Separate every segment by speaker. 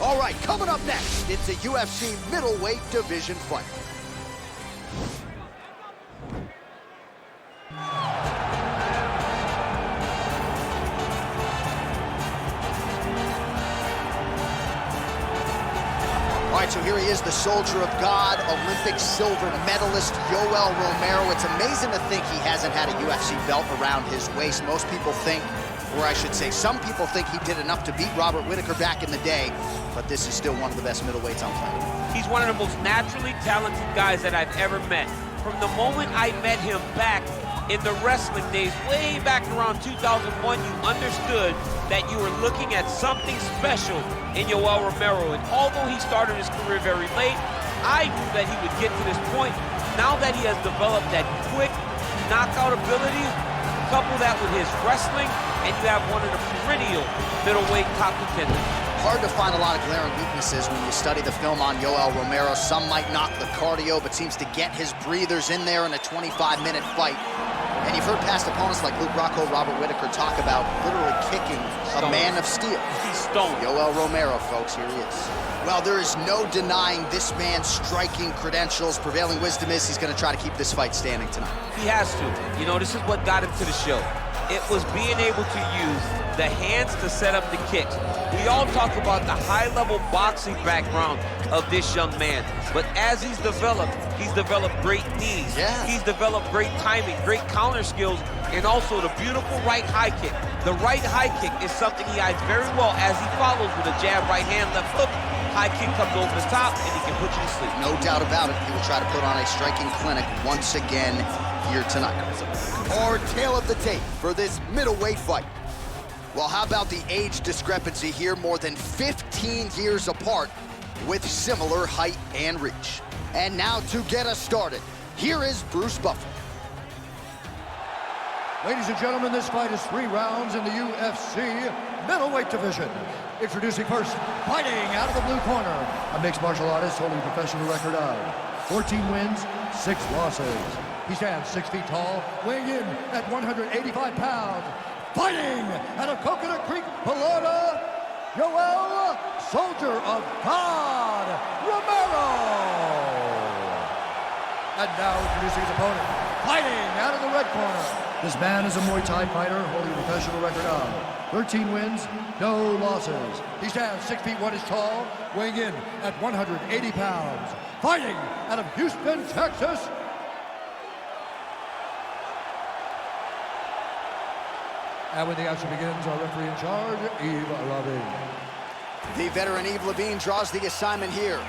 Speaker 1: All right, coming up next, it's a UFC middleweight division fight. All right, so here he is, the soldier of God, Olympic silver medalist, Yoel Romero. It's amazing to think he hasn't had a UFC belt around his waist. Most people think, or I should say, some people think he did enough to beat Robert Whittaker back in the day, but this is still one of the best middleweights on planet.
Speaker 2: He's one of the most naturally talented guys that I've ever met. From the moment I met him back in the wrestling days, way back around 2001, you understood that you were looking at something special in Yoel Romero. And although he started his career very late, I knew that he would get to this point. Now that he has developed that quick knockout ability, couple that with his wrestling, and you have one of the perennial middleweight top contenders.
Speaker 1: Hard to find a lot of glaring weaknesses when you study the film on Yoel Romero. Some might knock the cardio, but seems to get his breathers in there in a 25-minute fight. And you've heard past opponents like Luke Rockhold, Robert Whittaker talk about literally kicking a man of steel.
Speaker 2: He's stoned.
Speaker 1: Yoel Romero, folks, here he is. Well, there is no denying this man's striking credentials. Prevailing wisdom is he's going to try to keep this fight standing tonight.
Speaker 2: He has to. You know, this is what got him to the show. It was being able to use the hands to set up the kicks. We all talk about the high-level boxing background of this young man, but as he's developed great knees.
Speaker 1: Yeah.
Speaker 2: He's developed great timing, great counter skills, and also the beautiful right high kick. The right high kick is something he hides very well as he follows with a jab, right hand, left hook. High kick comes over the top, and he can put you to sleep.
Speaker 1: No doubt about it. He will try to put on a striking clinic once again here tonight. Our tail of the tape for this middleweight fight. Well, how about the age discrepancy here? More than 15 years apart with similar height and reach. And now to get us started, here is Bruce Buffer.
Speaker 3: Ladies and gentlemen, this fight is 3 rounds in the UFC middleweight division. Introducing first, fighting out of the blue corner, a mixed martial artist holding a professional record of 14 wins, 6 losses. He stands 6 feet tall, weighing in at 185 pounds. Fighting out of Coconut Creek, Florida, Yoel, Soldier of God, Romero. And now introducing his opponent, fighting out of the red corner. This man is a Muay Thai fighter holding a professional record of 13 wins, no losses. He stands 6 feet 1 inch tall, weighing in at 180 pounds. Fighting out of Houston, Texas. And when the action begins, our referee in charge, Yves Levine.
Speaker 1: The veteran Yves Levine draws the assignment here.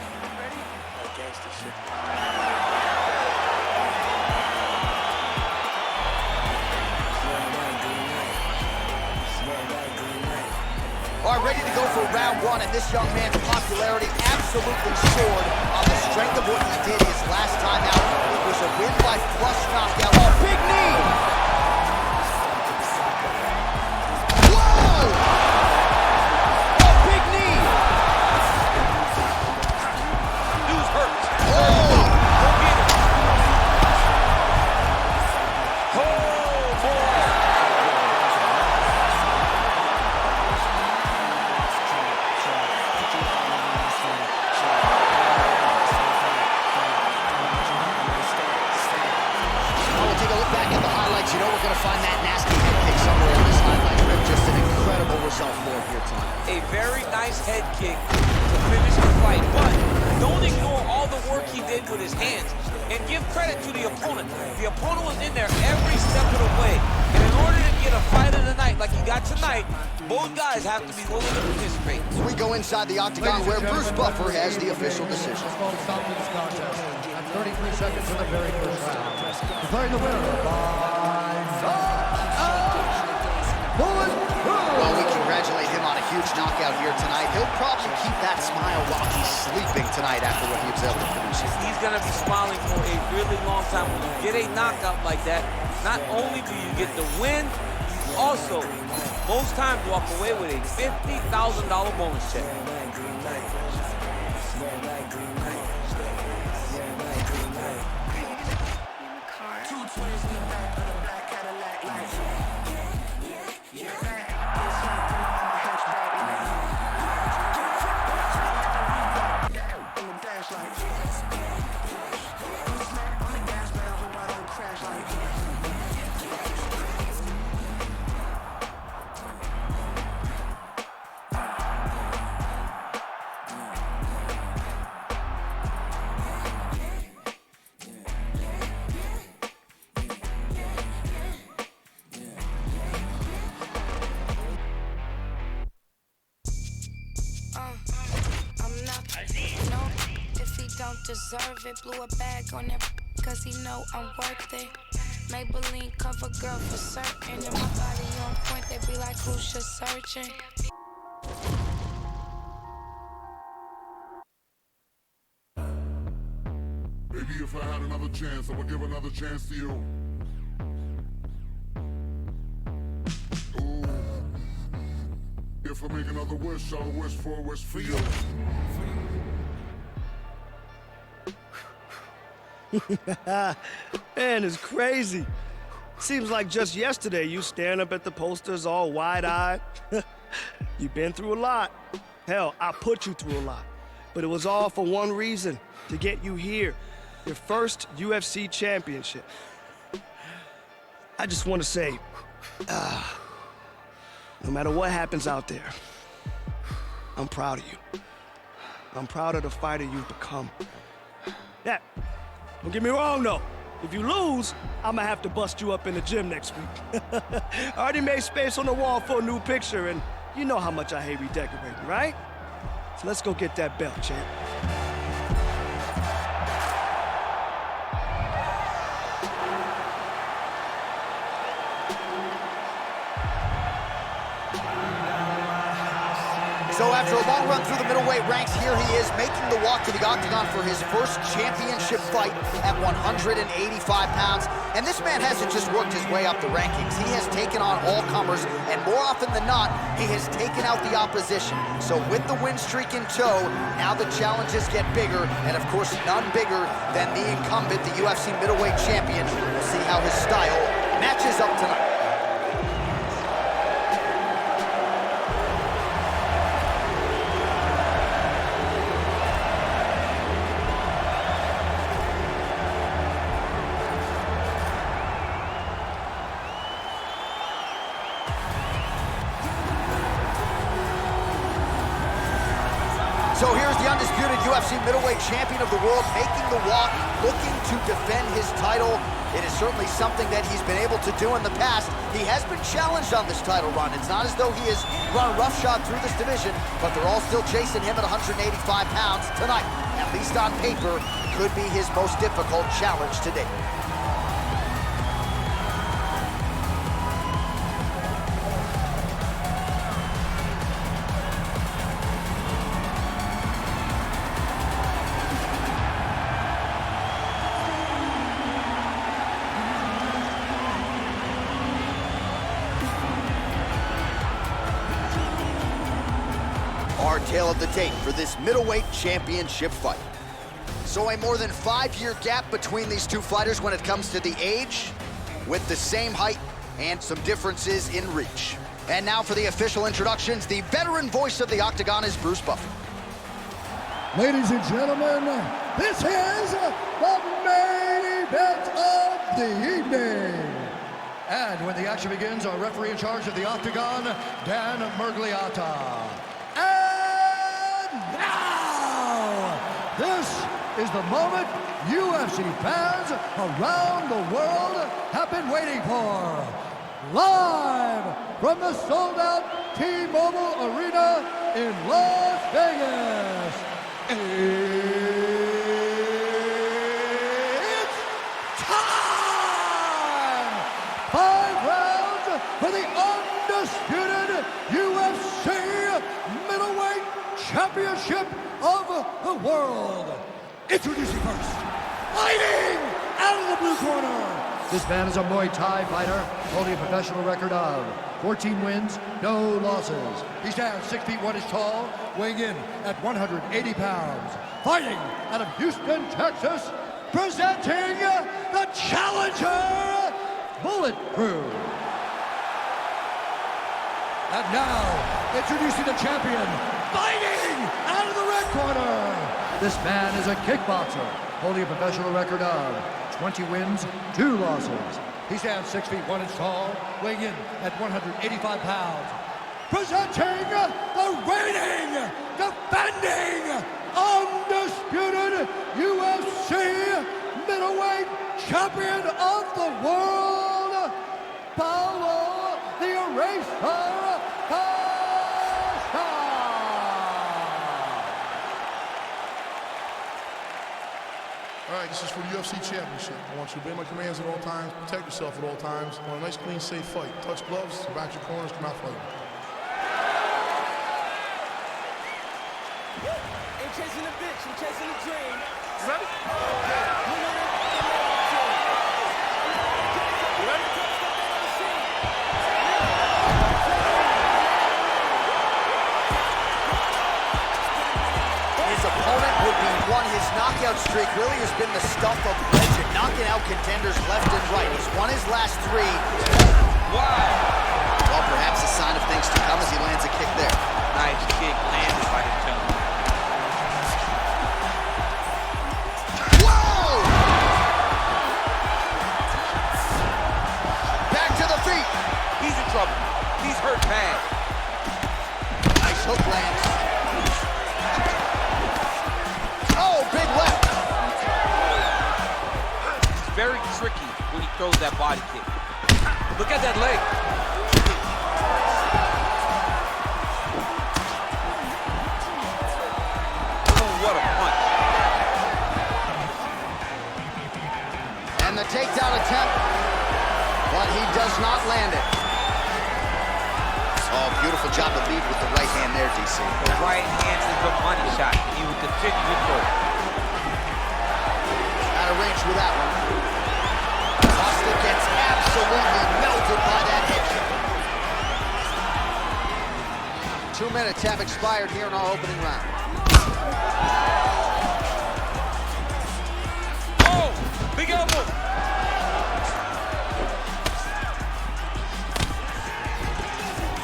Speaker 1: All right, ready to go for round 1, and this young man's popularity absolutely soared on the strength of what he did his last time out. It was a win by plus knockout. Oh, big knee! You know we're going to find that nasty head kick somewhere in this highlight rip. Just an incredible result for him here tonight.
Speaker 2: A very nice head kick to finish the fight, but don't ignore all the work he did with his hands, and give credit to the opponent. The opponent was in there every step of the way, and in order to get a fight of the night like he got tonight, both guys have to be willing to participate.
Speaker 1: We go inside the octagon where Bruce Buffer has the official decision.
Speaker 3: Stop to this contest at 33 seconds in the very first round. Declaring the winner by
Speaker 1: well, we congratulate him on a huge knockout here tonight. He'll probably keep that smile while he's sleeping tonight after what he was able to produce.
Speaker 2: He's going to be smiling for a really long time. When you get a knockout like that, not only do you get the win, you also, most times, walk away with a $50,000 bonus check.
Speaker 4: don't deserve it. Blew a bag on that cause he know I'm worth it. Maybelline cover girl for certain. And my body on point, they be like, who's just searching?
Speaker 5: Maybe if I had another chance, I would give another chance to you. Ooh. If I make another wish, I'll wish for you.
Speaker 6: Man, it's crazy. Seems like just yesterday you staring up at the posters all wide-eyed. You've been through a lot. Hell, I put you through a lot. But it was all for one reason, to get you here. Your first UFC championship. I just want to say, no matter what happens out there, I'm proud of you. I'm proud of the fighter you've become. Yeah, don't get me wrong though. If you lose, I'ma have to bust you up in the gym next week. I already made space on the wall for a new picture, and you know how much I hate redecorating, right? So let's go get that belt, champ.
Speaker 1: So after a long run through the middleweight ranks, here he is making the walk to the octagon for his first championship fight at 185 pounds. And this man hasn't just worked his way up the rankings. He has taken on all comers, and more often than not, he has taken out the opposition. So with the win streak in tow, now the challenges get bigger, and of course none bigger than the incumbent, the UFC middleweight champion. We'll see how his style matches up tonight. So here's the undisputed UFC middleweight champion of the world making the walk, looking to defend his title. It is certainly something that he's been able to do in the past. He has been challenged on this title run. It's not as though he has run roughshod through this division, but they're all still chasing him at 185 pounds tonight. At least on paper, could be his most difficult challenge to date. Our tale of the tape for this middleweight championship fight. So a more than 5-year gap between these two fighters when it comes to the age, with the same height and some differences in reach. And now for the official introductions, the veteran voice of the octagon is Bruce Buffer.
Speaker 3: Ladies and gentlemen, this is the main event of the evening. And when the action begins, our referee in charge of the octagon, Dan Murgliata. And now, this is the moment UFC fans around the world have been waiting for. Live from the sold-out T-Mobile Arena in Las Vegas. It's time! 5 rounds for the undisputed UFC middleweight championship of the world. Introducing first, fighting out of the blue corner. This man is a Muay Thai fighter, holding a professional record of 14 wins, no losses. He stands 6 feet 1 inch tall, weighing in at 180 pounds. Fighting out of Houston, Texas, presenting the challenger, Bullet Crew. And now, introducing the champion, fighting out of the red corner. This man is a kickboxer, holding a professional record of 20 wins, 2 losses. He stands 6 feet 1 inch tall, weighing in at 185 pounds. Presenting the reigning, defending, undisputed UFC middleweight champion of the world, Paulo the Eraser Costa.
Speaker 5: All right, this is for the UFC Championship. I want you to obey my commands at all times, protect yourself at all times. I want a nice, clean, safe fight. Touch gloves, back your corners, come out fighting.
Speaker 7: Ain't chasing a bitch, I'm chasing a dream.
Speaker 5: Ready?
Speaker 1: His opponent would be one. His knockout streak really has been the stuff of legend, knocking out contenders left and right. He's won his last 3.
Speaker 2: Wow.
Speaker 1: Well, perhaps a sign of things to come as he lands a kick there.
Speaker 2: Nice kick landed by the gentleman.
Speaker 1: Whoa! Back to the feet.
Speaker 2: He's in trouble. He's hurt bad.
Speaker 1: Nice hook lands. Oh, big left.
Speaker 2: It's very tricky when he throws that body kick. Look at that leg. Oh, what a punch.
Speaker 1: And the takedown attempt, but he does not land it. Oh, beautiful job to lead with the right hand there, DC.
Speaker 2: The right hand is the money shot. He will continue to throw.
Speaker 1: Out of range with that one. Costa gets absolutely melted by that head kick. 2 minutes have expired here in our opening round.
Speaker 2: Oh, big elbow.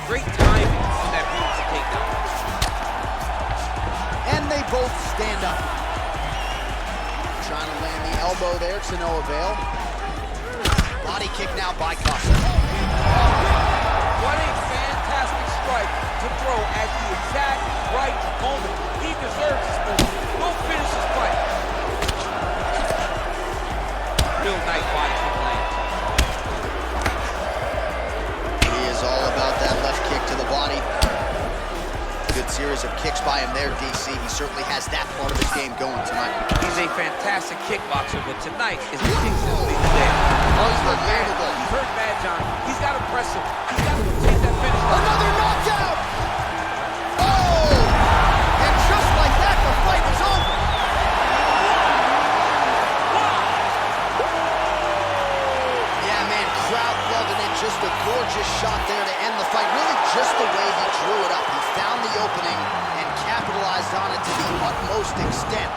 Speaker 2: Great timing on that beautiful takedown.
Speaker 1: And they both stand up. Trying to land the elbow there to no avail. Body kick now by Costa.
Speaker 2: What a fantastic strike to throw at the exact right moment. He deserves this moment. Go finish his fight. Real nice body kick land.
Speaker 1: He is all about that left kick to the body. Good series of kicks by him there, DC. He certainly has that part of his game going tonight.
Speaker 2: He's a fantastic kickboxer, but tonight is the kicks that lead the day.
Speaker 1: Oh, he's hurt bad.
Speaker 2: He's hurt bad, John. He's got to press him. He's got to take that finish.
Speaker 1: Another knockout! Oh! And just like that, the fight is over. Yeah, man, crowd loving it. Just a gorgeous shot there to end the fight. Really just the way he drew it up. He found the opening and capitalized on it to the utmost extent.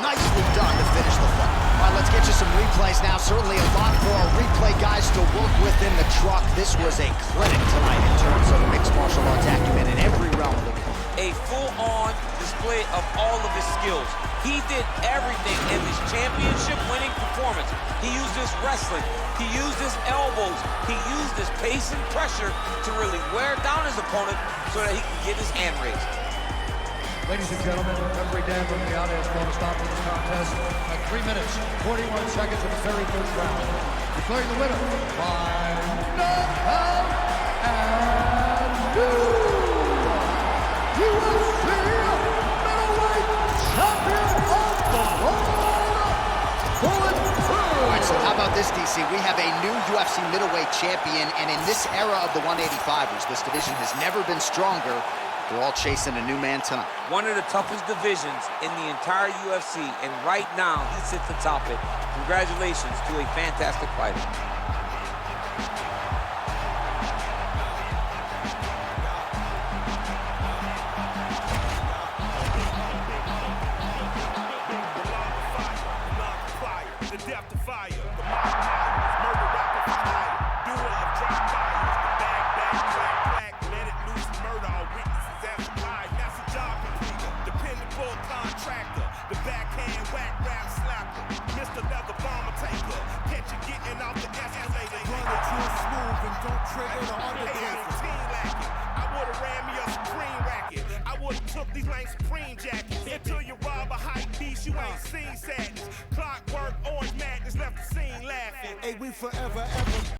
Speaker 1: Nicely done to finish the fight. All right, let's get you some replays now. Certainly a lot for our replay guys to work with in the truck. This was a clinic tonight in terms of mixed martial arts acumen in every realm of the game.
Speaker 2: A full-on display of all of his skills. He did everything in this championship-winning performance. He used his wrestling. He used his elbows. He used his pace and pressure to really wear down his opponent so that he can get his hand raised.
Speaker 3: Ladies and gentlemen, referee Dan from the audience called a stop to this contest at 3 minutes, 41 seconds of the very first round. Declaring the winner by knockout and UFC middleweight champion of the world,
Speaker 1: All right, so how about this, DC? We have a new UFC middleweight champion, and in this era of the 185ers, this division has never been stronger. They're all chasing a new man tonight.
Speaker 2: One of the toughest divisions in the entire UFC, and right now he sits atop it. Congratulations to a fantastic fighter.
Speaker 7: These lame Supreme jackets. Until you rob a hype beast, you ain't seen sadness. Clockwork, orange madness left the scene laughing. Hey, we forever ever